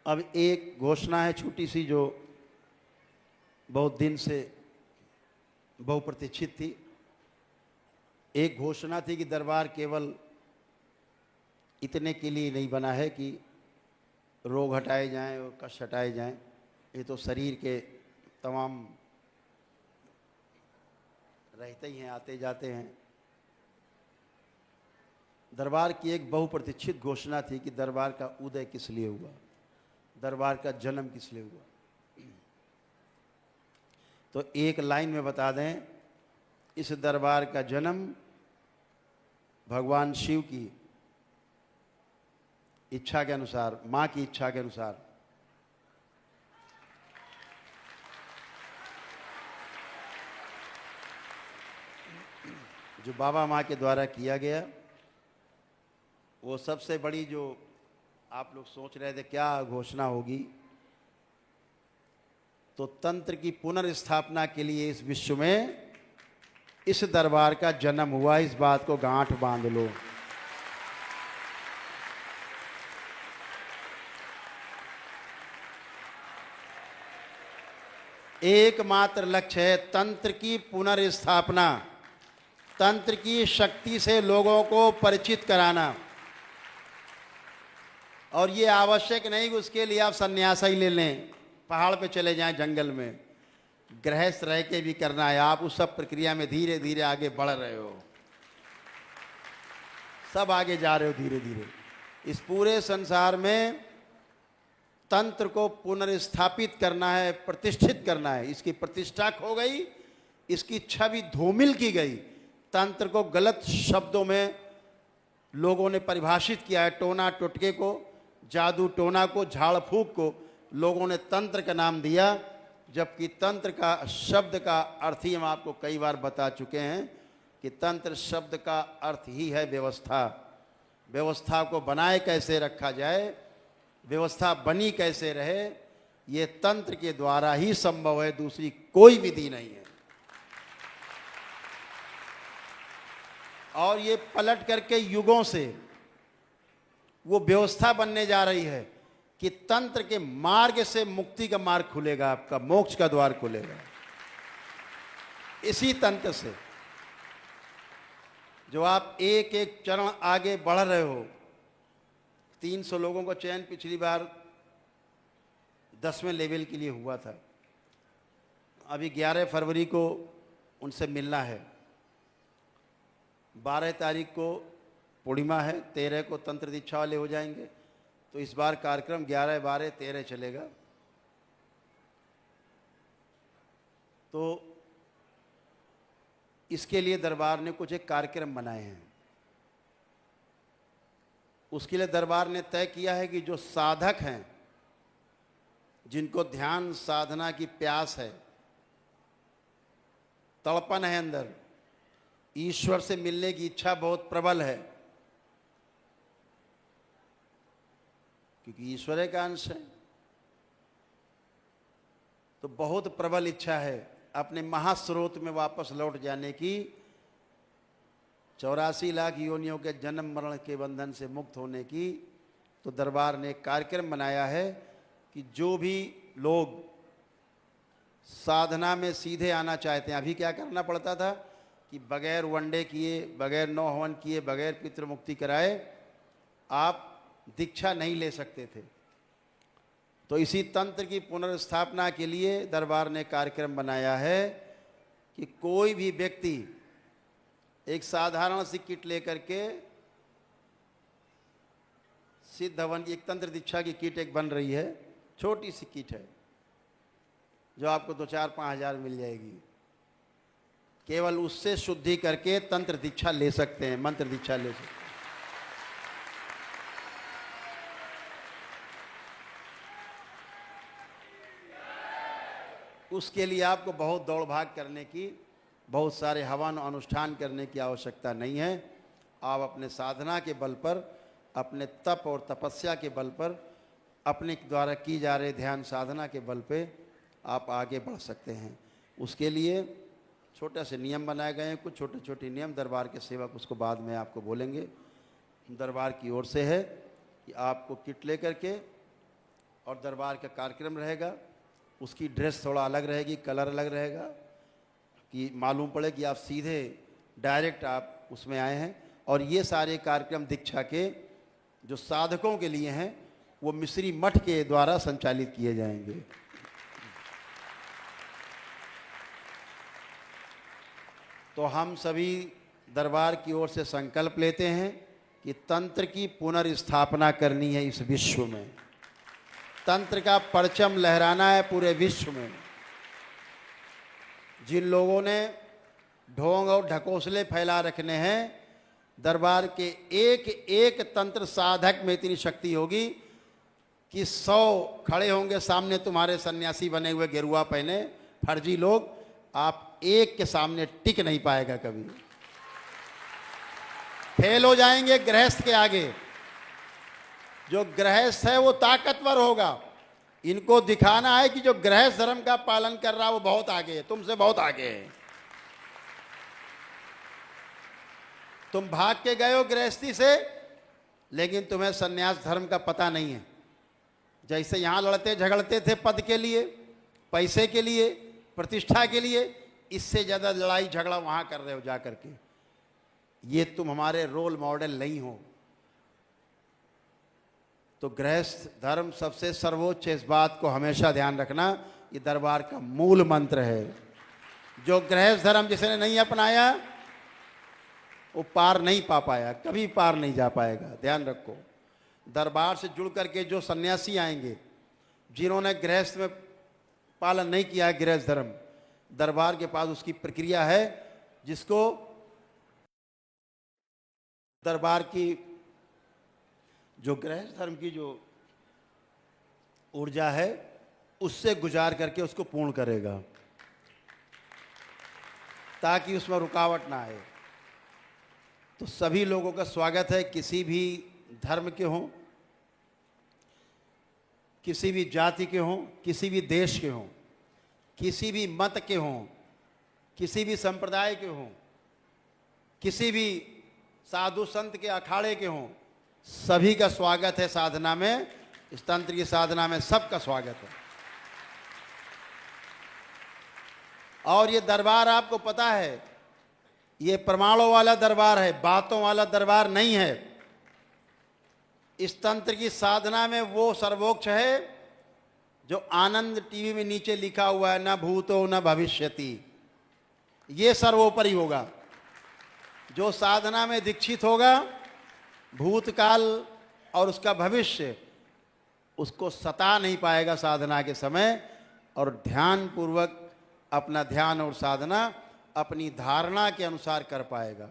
अब एक घोषणा है छोटी सी जो बहुत दिन से बहुप्रतीक्षित थी। एक घोषणा थी कि दरबार केवल इतने के लिए नहीं बना है कि रोग हटाए जाएं और कष्ट हटाए जाएं। ये तो शरीर के तमाम रहते ही हैं, आते जाते हैं। दरबार की एक बहुप्रतीक्षित घोषणा थी कि दरबार का उदय किस लिए हुआ, दरबार का जन्म किस लिए हुआ। तो एक लाइन में बता दें, इस दरबार का जन्म भगवान शिव की इच्छा के अनुसार, मां की इच्छा के अनुसार, जो बाबा मां के द्वारा किया गया, वो सबसे बड़ी जो आप लोग सोच रहे थे क्या घोषणा होगी, तो तंत्र की पुनर्स्थापना के लिए इस विश्व में इस दरबार का जन्म हुआ। इस बात को गांठ बांध लो। एकमात्र लक्ष्य है तंत्र की पुनर्स्थापना, तंत्र की शक्ति से लोगों को परिचित कराना। और ये आवश्यक नहीं कि उसके लिए आप सन्यास ही ले लें, पहाड़ पे चले जाएं, जंगल में, गृहस्थ रह के भी करना है। आप उस सब प्रक्रिया में धीरे धीरे आगे बढ़ रहे हो, सब आगे जा रहे हो धीरे धीरे। इस पूरे संसार में तंत्र को पुनर्स्थापित करना है, प्रतिष्ठित करना है। इसकी प्रतिष्ठा खो गई, इसकी छवि धूमिल की गई। तंत्र को गलत शब्दों में लोगों ने परिभाषित किया है। टोना टोटके को, जादू टोना को, झाड़ फूक को लोगों ने तंत्र का नाम दिया, जबकि तंत्र का शब्द का अर्थ ही हम आपको कई बार बता चुके हैं कि तंत्र शब्द का अर्थ ही है व्यवस्था। व्यवस्था को बनाए कैसे रखा जाए, व्यवस्था बनी कैसे रहे, ये तंत्र के द्वारा ही संभव है, दूसरी कोई विधि नहीं है। और ये पलट करके युगों से वो व्यवस्था बनने जा रही है कि तंत्र के मार्ग से मुक्ति का मार्ग खुलेगा, आपका मोक्ष का द्वार खुलेगा इसी तंत्र से। जो आप एक एक चरण आगे बढ़ रहे हो। 300 लोगों को चयन पिछली बार 10वें लेवल के लिए हुआ था। अभी 11 फरवरी को उनसे मिलना है। 12 तारीख को पूर्णिमा है, 13 को तंत्र दीक्षा वाले हो जाएंगे। तो इस बार कार्यक्रम 11, 12, 13 चलेगा। तो इसके लिए दरबार ने कुछ एक कार्यक्रम बनाए हैं। उसके लिए दरबार ने तय किया है कि जो साधक हैं, जिनको ध्यान साधना की प्यास है, तड़पन है अंदर, ईश्वर से मिलने की इच्छा बहुत प्रबल है, क्योंकि ईश्वर का अंश है, तो बहुत प्रबल इच्छा है अपने महास्रोत में वापस लौट जाने की, 84 लाख योनियों के जन्म मरण के बंधन से मुक्त होने की। तो दरबार ने एक कार्यक्रम बनाया है कि जो भी लोग साधना में सीधे आना चाहते हैं, अभी क्या करना पड़ता था कि बगैर वनडे किए, बगैर नौ हवन किए, बगैर पितृमुक्ति कराए आप दीक्षा नहीं ले सकते थे। तो इसी तंत्र की पुनर्स्थापना के लिए दरबार ने कार्यक्रम बनाया है कि कोई भी व्यक्ति एक साधारण सी किट लेकर के, सिद्ध हवन की एक तंत्र दीक्षा की किट एक बन रही है, छोटी सी किट है जो आपको 2-4-5 हज़ार मिल जाएगी। केवल उससे शुद्धि करके तंत्र दीक्षा ले सकते हैं, मंत्र दीक्षा ले सकते हैं। उसके लिए आपको बहुत दौड़ भाग करने की, बहुत सारे हवन अनुष्ठान करने की आवश्यकता नहीं है। आप अपने साधना के बल पर, अपने तप और तपस्या के बल पर, अपने द्वारा की जा रहे ध्यान साधना के बल पे आप आगे बढ़ सकते हैं। उसके लिए छोटे से नियम बनाए गए हैं, कुछ छोटे छोटे नियम दरबार के सेवक उसको बाद में आपको बोलेंगे। दरबार की ओर से है कि आपको किट लेकर के और दरबार का कार्यक्रम रहेगा। उसकी ड्रेस थोड़ा अलग रहेगी, कलर अलग रहेगा, कि मालूम पड़े कि आप सीधे डायरेक्ट आप उसमें आए हैं। और ये सारे कार्यक्रम दीक्षा के जो साधकों के लिए हैं वो मिश्री मठ के द्वारा संचालित किए जाएंगे। तो हम सभी दरबार की ओर से संकल्प लेते हैं कि तंत्र की पुनर्स्थापना करनी है इस विश्व में। तंत्र का परचम लहराना है पूरे विश्व में। जिन लोगों ने ढोंग और ढकोसले फैला रखने हैं, दरबार के एक एक तंत्र साधक में इतनी शक्ति होगी कि 100 खड़े होंगे सामने तुम्हारे सन्यासी बने हुए गेरुआ पहने फर्जी लोग, आप एक के सामने टिक नहीं पाएगा कभी, फेल हो जाएंगे गृहस्थ के आगे। जो गृहस्थ है वो ताकतवर होगा। इनको दिखाना है कि जो गृहस्थ धर्म का पालन कर रहा है वो बहुत आगे है, तुमसे बहुत आगे है। तुम भाग के गए हो गृहस्थी से, लेकिन तुम्हें सन्यास धर्म का पता नहीं है। जैसे यहां लड़ते झगड़ते थे पद के लिए, पैसे के लिए, प्रतिष्ठा के लिए, इससे ज्यादा लड़ाई झगड़ा वहां कर रहे हो जाकर के। ये तुम हमारे रोल मॉडल नहीं हो। तो गृहस्थ धर्म सबसे सर्वोच्च, इस बात को हमेशा ध्यान रखना। ये दरबार का मूल मंत्र है। जो गृहस्थ धर्म जिसने नहीं अपनाया वो पार नहीं पा पाया, कभी पार नहीं जा पाएगा। ध्यान रखो। दरबार से जुड़ करके जो सन्यासी आएंगे, जिन्होंने गृहस्थ में पालन नहीं किया है गृहस्थ धर्म, दरबार के पास उसकी प्रक्रिया है, जिसको दरबार की जो गृहस्थ धर्म की जो ऊर्जा है उससे गुजार करके उसको पूर्ण करेगा, ताकि उसमें रुकावट ना आए। तो सभी लोगों का स्वागत है, किसी भी धर्म के हों, किसी भी जाति के हों, किसी भी देश के हों, किसी भी मत के हों, किसी भी संप्रदाय के हों, किसी भी साधु संत के अखाड़े के हों, सभी का स्वागत है साधना में। इस तंत्र की साधना में सबका स्वागत है। और ये दरबार आपको पता है, ये प्रमाणों वाला दरबार है, बातों वाला दरबार नहीं है। इस तंत्र की साधना में वो सर्वोच्च है जो आनंद टीवी में नीचे लिखा हुआ है, न भूतो न भविष्यति, ये सर्वोपरि होगा। जो साधना में दीक्षित होगा, भूतकाल और उसका भविष्य उसको सता नहीं पाएगा साधना के समय, और ध्यान पूर्वक अपना ध्यान और साधना अपनी धारणा के अनुसार कर पाएगा।